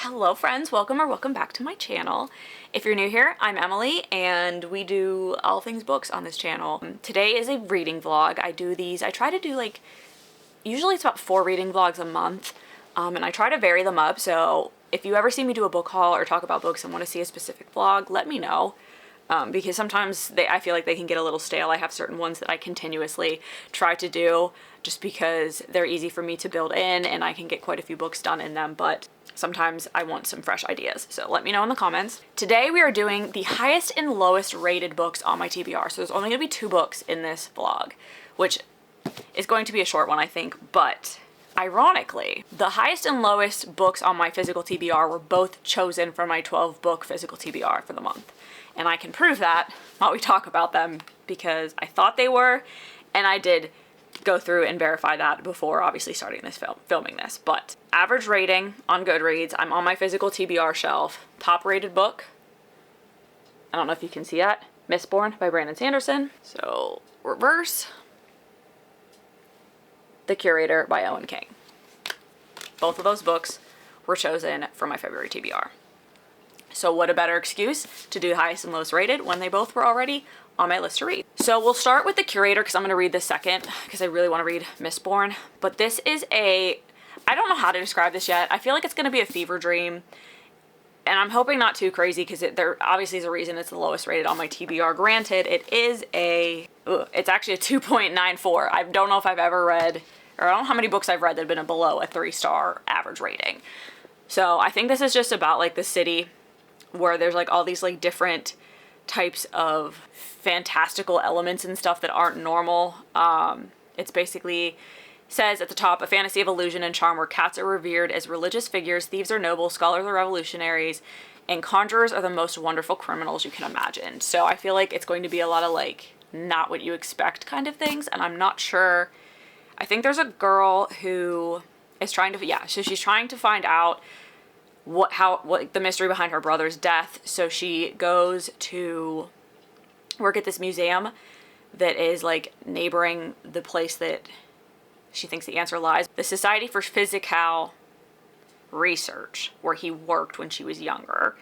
Hello friends, welcome back to my channel. If you're new here, I'm Emily and we do all things books on this channel. Today is a reading vlog. I try to do usually it's about 4 reading vlogs a month, and I try to vary them up, so if you ever see me do a book haul or talk about books and want to see a specific vlog, let me know. Because sometimes I feel like they can get a little stale. I have certain ones that I continuously try to do just because they're easy for me to build in and I can get quite a few books done in them, but sometimes I want some fresh ideas. So let me know in the comments. Today we are doing the highest and lowest rated books on my TBR. So there's only going to be 2 books in this vlog, which is going to be a short one, I think, but ironically, the highest and lowest books on my physical TBR were both chosen from my 12-book physical TBR for the month. And I can prove that while we talk about them because I thought they were, and I did go through and verify that before obviously starting this filming this. But average rating on Goodreads, I'm on my physical TBR shelf. Top rated book, I don't know if you can see that, Mistborn by Brandon Sanderson. So reverse, The Curator by Owen King. Both of those books were chosen for my February TBR. So what a better excuse to do highest and lowest rated when they both were already on my list to read. So we'll start with The Curator because I'm going to read this second because I really want to read Mistborn. But this is I don't know how to describe this yet. I feel like it's going to be a fever dream. And I'm hoping not too crazy because there obviously is a reason it's the lowest rated on my TBR. Granted, it's actually a 2.94. I don't know if I've ever read, or I don't know how many books I've read that have been below a 3-star average rating. So I think this is just about the city where there's all these different types of fantastical elements and stuff that aren't normal. It's basically says at the top, a fantasy of illusion and charm where cats are revered as religious figures, thieves are noble, scholars are revolutionaries, and conjurers are the most wonderful criminals you can imagine. So I feel like it's going to be a lot of not what you expect kind of things, and I'm not sure. I think there's a girl who is trying to, so she's trying to find out what the mystery behind her brother's death. So she goes to work at this museum that is neighboring the place that she thinks the answer lies. The Society for Physical Research, where he worked when she was younger.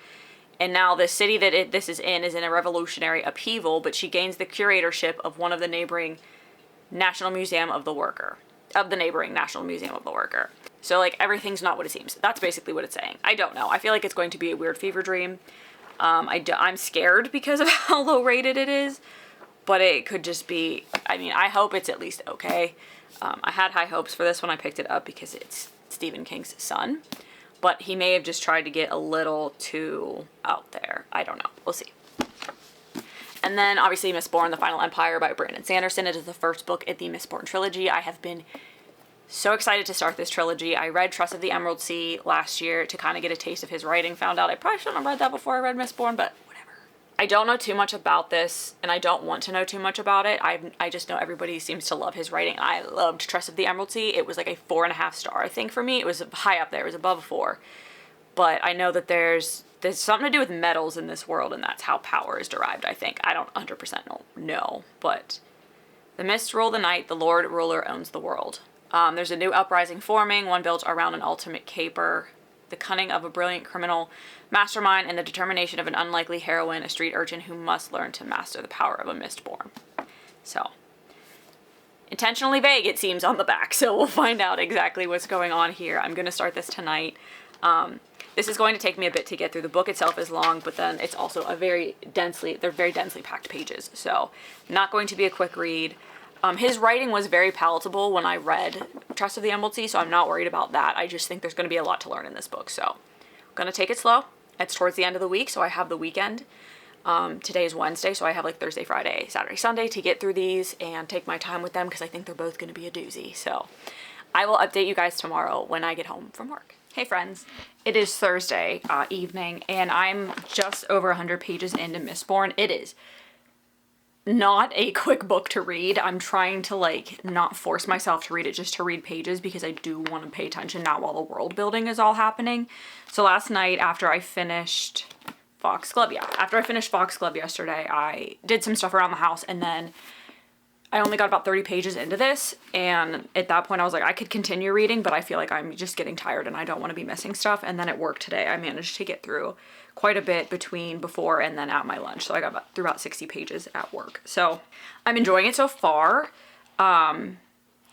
And now the city that this is in a revolutionary upheaval, but she gains the curatorship of one of the neighboring National Museum of the Worker. So everything's not what it seems. That's basically what it's saying. I don't know. I feel like it's going to be a weird fever dream. I'm scared because of how low rated it is, but it could just be, I hope it's at least okay. I had high hopes for this when I picked it up because it's Stephen King's son, but he may have just tried to get a little too out there. I don't know. We'll see. And then obviously Mistborn, The Final Empire by Brandon Sanderson. It is the first book in the Mistborn trilogy. I have been so excited to start this trilogy. I read Trust of the Emerald Sea last year to kind of get a taste of his writing. Found out I probably shouldn't have read that before I read Mistborn, but whatever. I don't know too much about this, and I don't want to know too much about it. I just know everybody seems to love his writing. I loved Trust of the Emerald Sea. It was a 4.5 star, I think, for me. It was high up there. It was above a 4. But I know that there's something to do with metals in this world, and that's how power is derived, I think. I don't 100% know, but the mists rule the night. The Lord Ruler owns the world. There's a new uprising forming, one built around an ultimate caper, the cunning of a brilliant criminal mastermind, and the determination of an unlikely heroine, a street urchin who must learn to master the power of a Mistborn. So, intentionally vague it seems on the back, so we'll find out exactly what's going on here. I'm going to start this tonight. This is going to take me a bit to get through. The book itself is long, but then it's also they're very densely packed pages, so not going to be a quick read. His writing was very palatable when I read Trust of the Emerald Sea, so I'm not worried about that. I just think there's going to be a lot to learn in this book, so I'm going to take it slow. It's towards the end of the week, so I have the weekend. Today is Wednesday, so I have Thursday, Friday, Saturday, Sunday to get through these and take my time with them because I think they're both going to be a doozy. So I will update you guys tomorrow when I get home from work. Hey friends, it is Thursday evening, and I'm just over 100 pages into Mistborn. It is not a quick book to read. I'm trying to not force myself to read it just to read pages because I do want to pay attention now while the world building is all happening. So last night after I finished Foxglove yesterday, I did some stuff around the house, and then I only got about 30 pages into this, and at that point I was like, I could continue reading, but I feel like I'm just getting tired and I don't want to be missing stuff. And then at work today, I managed to get through quite a bit between before and then at my lunch. So I got through about 60 pages at work. So I'm enjoying it so far.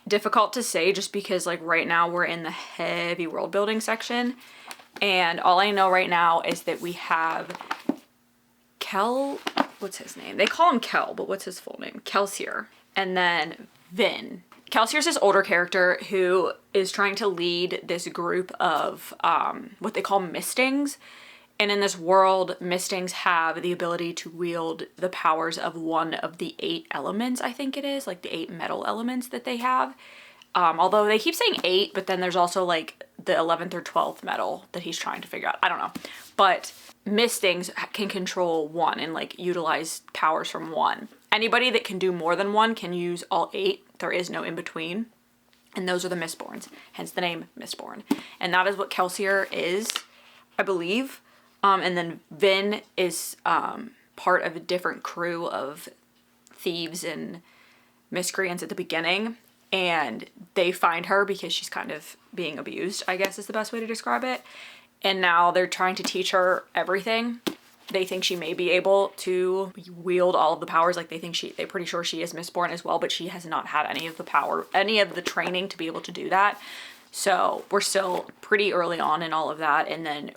Difficult to say just because like right now we're in the heavy world building section. And all I know right now is that we have Kel, what's his name? They call him Kel, but what's his full name? Kelsier. And then Vin. Kelsier's this older character who is trying to lead this group of what they call mistings. And in this world, mistings have the ability to wield the powers of one of the 8 elements, I think it is, like the 8 metal elements that they have. Although they keep saying 8, but then there's also like the 11th or 12th metal that he's trying to figure out. I don't know. But mistings can control 1 and like utilize powers from 1. Anybody that can do more than 1 can use all 8. There is no in between. And those are the Mistborns, hence the name Mistborn. And that is what Kelsier is, I believe. And then Vin is part of a different crew of thieves and miscreants at the beginning. And they find her because she's kind of being abused, I guess is the best way to describe it. And now they're trying to teach her everything. They think she may be able to wield all of the powers. Like they're pretty sure she is Mistborn as well, but she has not had any of the training to be able to do that. So we're still pretty early on in all of that. And then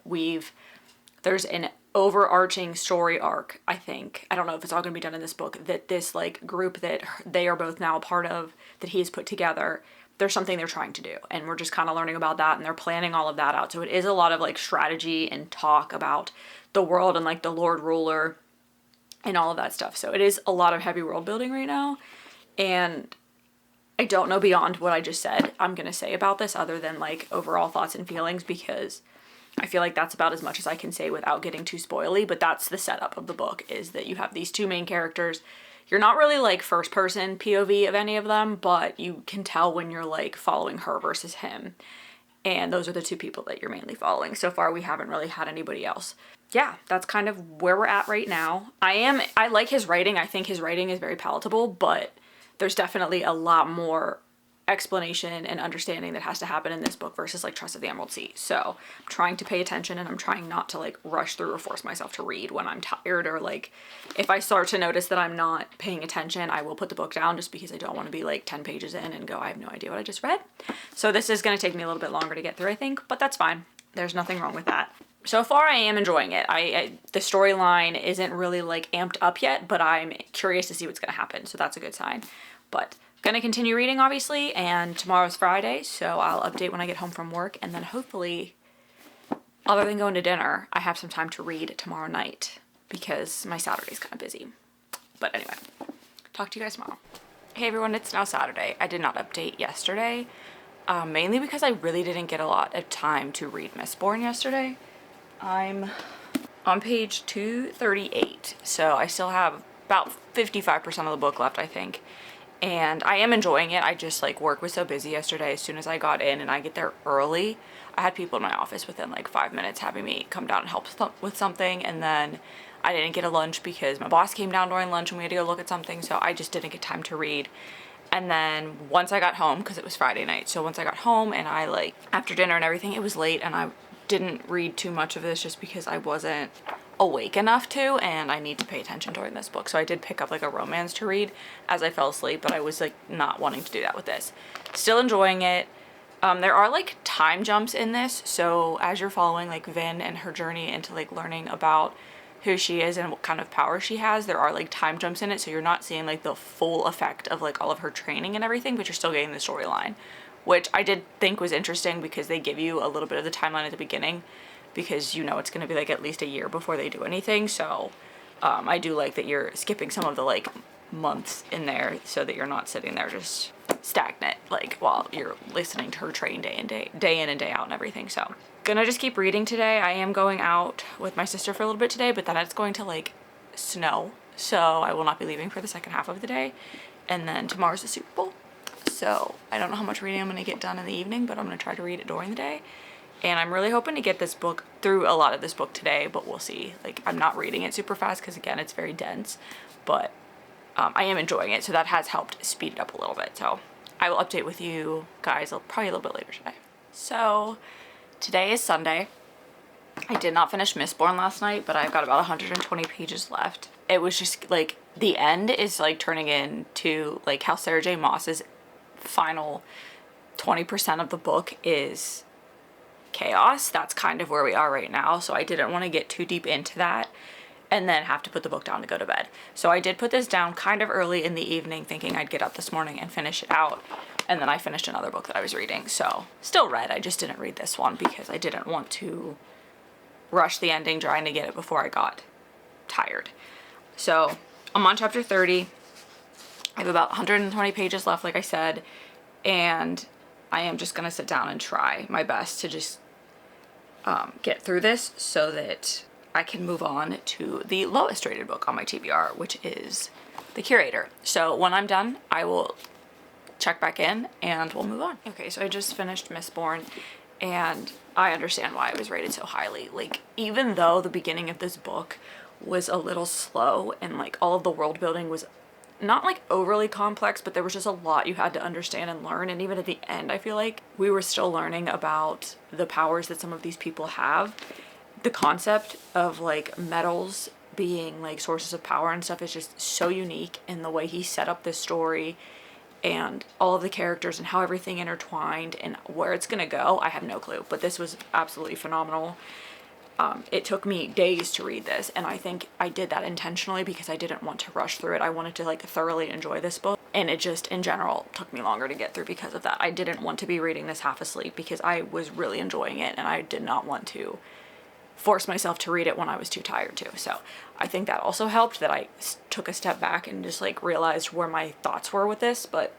there's an overarching story arc, I think. I don't know if it's all going to be done in this book, that this like group that they are both now a part of, that he has put together, there's something they're trying to do. And we're just kind of learning about that, and they're planning all of that out. So it is a lot of like strategy and talk about the world and like the Lord Ruler and all of that stuff. So it is a lot of heavy world building right now. And I don't know beyond what I just said I'm going to say about this other than like overall thoughts and feelings, because I feel like that's about as much as I can say without getting too spoily. But that's the setup of the book, is that you have these 2 main characters. You're not really like first person POV of any of them, but you can tell when you're like following her versus him. And those are the 2 people that you're mainly following. So far, we haven't really had anybody else. Yeah, that's kind of where we're at right now. I like his writing. I think his writing is very palatable, but there's definitely a lot more explanation and understanding that has to happen in this book versus like Trust of the Emerald Sea. So I'm trying to pay attention, and I'm trying not to like rush through or force myself to read when I'm tired, or like if I start to notice that I'm not paying attention, I will put the book down just because I don't want to be like 10 pages in and go, I have no idea what I just read. So this is going to take me a little bit longer to get through, I think, but that's fine. There's nothing wrong with that. So far I am enjoying it. The storyline isn't really like amped up yet, but I'm curious to see what's going to happen. So that's a good sign. But gonna continue reading, obviously, and tomorrow's Friday, so I'll update when I get home from work, and then hopefully, other than going to dinner, I have some time to read tomorrow night, because my Saturday's kind of busy. But anyway, talk to you guys tomorrow. Hey everyone, it's now Saturday. I did not update yesterday, mainly because I really didn't get a lot of time to read Mistborn yesterday. I'm on page 238, so I still have about 55% of the book left, I think. And I am enjoying it. I just like work was so busy yesterday. As soon as I got in, and I get there early, I had people in my office within like 5 minutes having me come down and help with something. And then I didn't get a lunch because my boss came down during lunch and we had to go look at something. So I just didn't get time to read. And then once I got home, because it was Friday night, so once I got home and I like after dinner and everything, it was late, and I didn't read too much of this just because I wasn't awake enough to, and I need to pay attention during this book. So I did pick up like a romance to read as I fell asleep, but I was like not wanting to do that with this. Still enjoying it. There are like time jumps in this, so as you're following like Vin and her journey into like learning about who she is and what kind of power she has, there are like time jumps in it, so you're not seeing like the full effect of like all of her training and everything, but you're still getting the storyline, which I did think was interesting because they give you a little bit of the timeline at the beginning, because you know it's going to be like at least a year before they do anything. So I do like that you're skipping some of the like months in there so that you're not sitting there just stagnant like while you're listening to her train day in and day out and everything. So gonna just keep reading today. I am going out with my sister for a little bit today, but then it's going to like snow, so I will not be leaving for the second half of the day. And then tomorrow's the Super Bowl, so I don't know how much reading I'm gonna get done in the evening, but I'm gonna try to read it during the day. And I'm really hoping to get this book through a lot of this book today, but we'll see. Like, I'm not reading it super fast because, again, it's very dense. But I am enjoying it, so that has helped speed it up a little bit. So I will update with you guys probably a little bit later today. So today is Sunday. I did not finish Mistborn last night, but I've got about 120 pages left. It was just like, the end is like turning into like how Sarah J Maas's final 20% of the book is chaos. That's kind of where we are right now, so I didn't want to get too deep into that and then have to put the book down to go to bed. So I did put this down kind of early in the evening, thinking I'd get up this morning and finish it out, and then I finished another book that I was reading. So still read, I just didn't read this one because I didn't want to rush the ending trying to get it before I got tired. So I'm on chapter 30. I have about 120 pages left, like I said, and I am just gonna sit down and try my best to just get through this so that I can move on to the lowest rated book on my TBR, which is The Curator. So when I'm done, I will check back in and we'll move on. Okay, so I just finished Mistborn, and I understand why it was rated so highly. Like, even though the beginning of this book was a little slow and like all of the world building was not like overly complex, but there was just a lot you had to understand and learn. And even at the end, I feel like we were still learning about the powers that some of these people have. The concept of like metals being like sources of power and stuff is just so unique in the way he set up this story and all of the characters and how everything intertwined and where it's gonna go. I have no clue, but this was absolutely phenomenal. It took me days to read this, and I think I did that intentionally because I didn't want to rush through it. I wanted to like thoroughly enjoy this book, and it just in general took me longer to get through because of that. I didn't want to be reading this half asleep because I was really enjoying it, and I did not want to force myself to read it when I was too tired to. So I think that also helped that I took a step back and just like realized where my thoughts were with this, but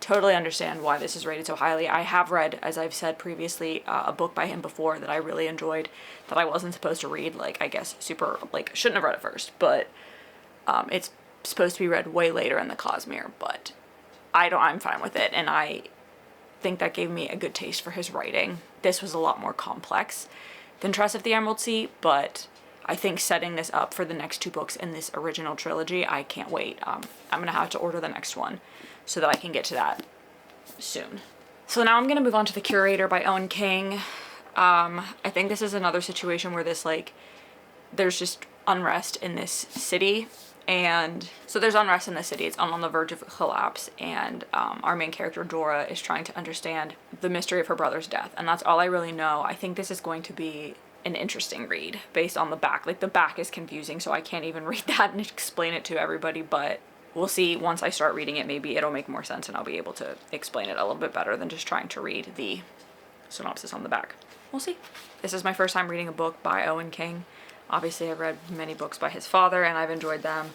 totally understand why this is rated so highly. I have read, as I've said previously, a book by him before that I really enjoyed that I wasn't supposed to read, like I guess super, like shouldn't have read it first, but it's supposed to be read way later in the Cosmere, but I'm fine with it, and I think that gave me a good taste for his writing. This was a lot more complex than Tress of the Emerald Sea, but I think setting this up for the next two books in this original trilogy, I can't wait. I'm gonna have to order the next one so that I can get to that soon. So now I'm gonna move on to The Curator by Owen King. I think this is another situation where this like, there's just unrest in this city, and so there's unrest in the city. It's on the verge of collapse, and our main character Dora is trying to understand the mystery of her brother's death, and that's all I really know. I think this is going to be an interesting read based on the back. Like, the back is confusing, so I can't even read that and explain it to everybody, but we'll see. Once I start reading it, maybe it'll make more sense and I'll be able to explain it a little bit better than just trying to read the synopsis on the back. We'll see. This is my first time reading a book by Owen King. Obviously, I've read many books by his father and I've enjoyed them,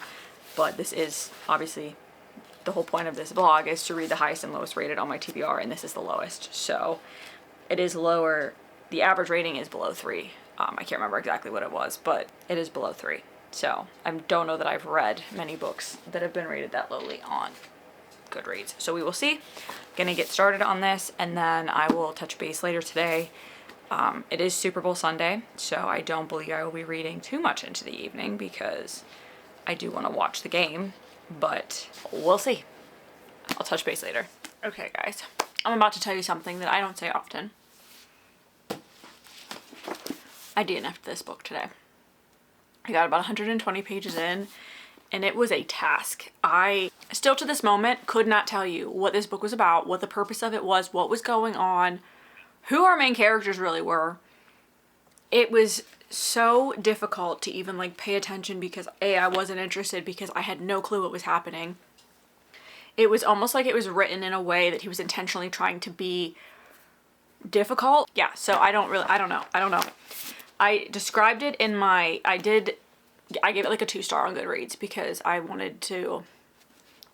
but this is obviously the whole point of this vlog is to read the highest and lowest rated on my TBR, and this is the lowest. So it is lower. The average rating is below 3. I can't remember exactly what it was, but it is below 3. So I don't know that I've read many books that have been rated that lowly on Goodreads. So we will see. Gonna get started on this, and then I will touch base later today. It is Super Bowl Sunday, so I don't believe I will be reading too much into the evening because I do want to watch the game, but we'll see. I'll touch base later. Okay, guys, I'm about to tell you something that I don't say often. I DNF'd this book today. I got about 120 pages in, and it was a task. I still to this moment could not tell you what this book was about, what the purpose of it was, what was going on, who our main characters really were. It was so difficult to even like pay attention because I wasn't interested because I had no clue what was happening. It was almost like it was written in a way that he was intentionally trying to be difficult. Yeah, so I don't know. I described it in my, I gave it like a 2-star on Goodreads because I wanted to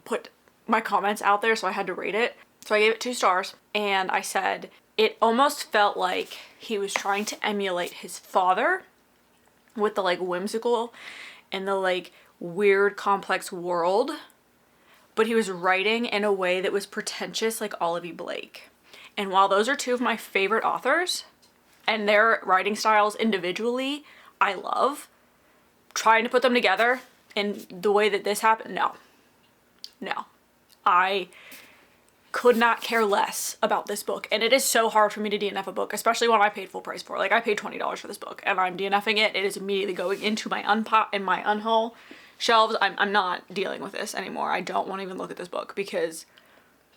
put my comments out there, so I had to rate it. So I gave it 2 stars, and I said it almost felt like he was trying to emulate his father with the like whimsical and the like weird complex world, but he was writing in a way that was pretentious like Olivia Blake. And while those are 2 of my favorite authors and their writing styles individually I love, trying to put them together in the way that this happened, no. No. I could not care less about this book, and it is so hard for me to DNF a book, especially when I paid full price for it. Like, I paid $20 for this book, and I'm DNFing it. It is immediately going into my unhaul shelves. I'm not dealing with this anymore. I don't want to even look at this book because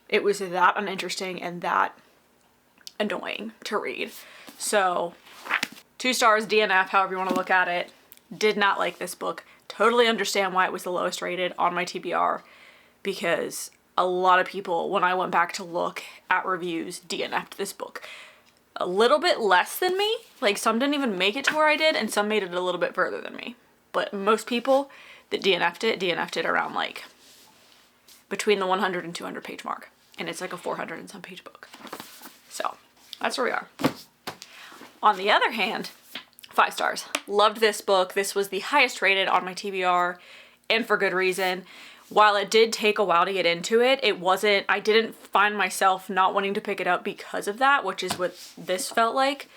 it was that uninteresting and that annoying to read. So 2 stars, DNF, however you want to look at it. Did not like this book. Totally understand why it was the lowest rated on my TBR, because a lot of people, when I went back to look at reviews, DNF'd this book. A little bit less than me. Like, some didn't even make it to where I did, and some made it a little bit further than me. But most people that DNF'd it around, like, between the 100 and 200 page mark. And it's like a 400 and some page book. So, that's where we are. On the other hand, 5 stars. Loved this book. This was the highest rated on my TBR, and for good reason. While it did take a while to get into it, I didn't find myself not wanting to pick it up because of that, which is what this felt like.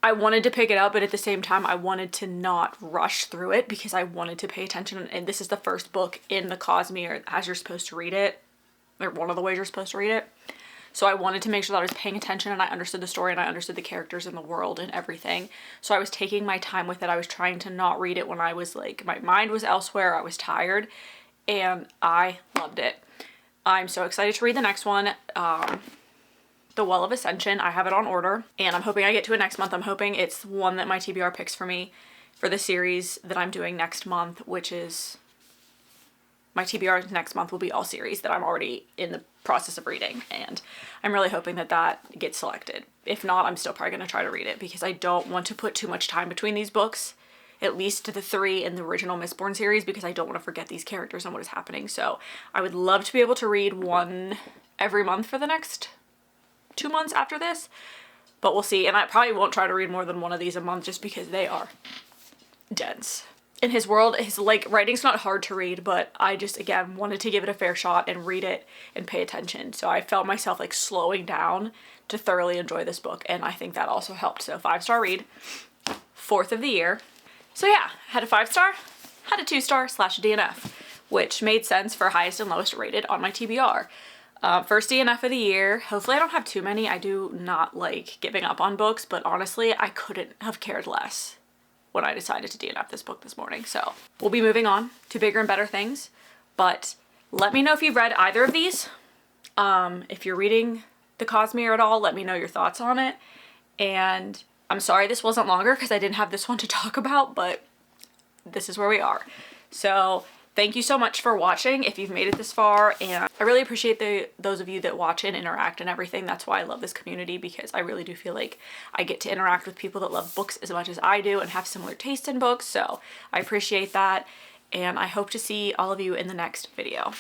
I wanted to pick it up, but at the same time, I wanted to not rush through it because I wanted to pay attention. And this is the first book in the Cosmere as you're supposed to read it, or one of the ways you're supposed to read it. So I wanted to make sure that I was paying attention and I understood the story and I understood the characters in the world and everything. So I was taking my time with it. I was trying to not read it when I was like, my mind was elsewhere, I was tired. And I loved it. I'm so excited to read the next one, The Well of Ascension. I have it on order, and I'm hoping I get to it next month. I'm hoping it's one that my TBR picks for me for the series that I'm doing next month, which is, my TBR next month will be all series that I'm already in the process of reading, and I'm really hoping that that gets selected. If not, I'm still probably going to try to read it because I don't want to put too much time between these books. At least the 3 in the original Mistborn series, because I don't want to forget these characters and what is happening. So I would love to be able to read one every month for the next 2 months after this, but we'll see. And I probably won't try to read more than one of these a month just because they are dense. In his world, his writing's not hard to read, but I just, again, wanted to give it a fair shot and read it and pay attention. So I felt myself slowing down to thoroughly enjoy this book, and I think that also helped. So 5-star read, 4th of the year. So yeah, had a 5-star, had a 2-star / DNF, which made sense for highest and lowest rated on my TBR. First DNF of the year. Hopefully I don't have too many. I do not like giving up on books, but honestly, I couldn't have cared less when I decided to DNF this book this morning. So we'll be moving on to bigger and better things, but let me know if you've read either of these. If you're reading the Cosmere at all, let me know your thoughts on it. And I'm sorry this wasn't longer because I didn't have this one to talk about, but this is where we are. So thank you so much for watching if you've made it this far, and I really appreciate those of you that watch and interact and everything. That's why I love this community, because I really do feel like I get to interact with people that love books as much as I do and have similar taste in books. So I appreciate that, and I hope to see all of you in the next video.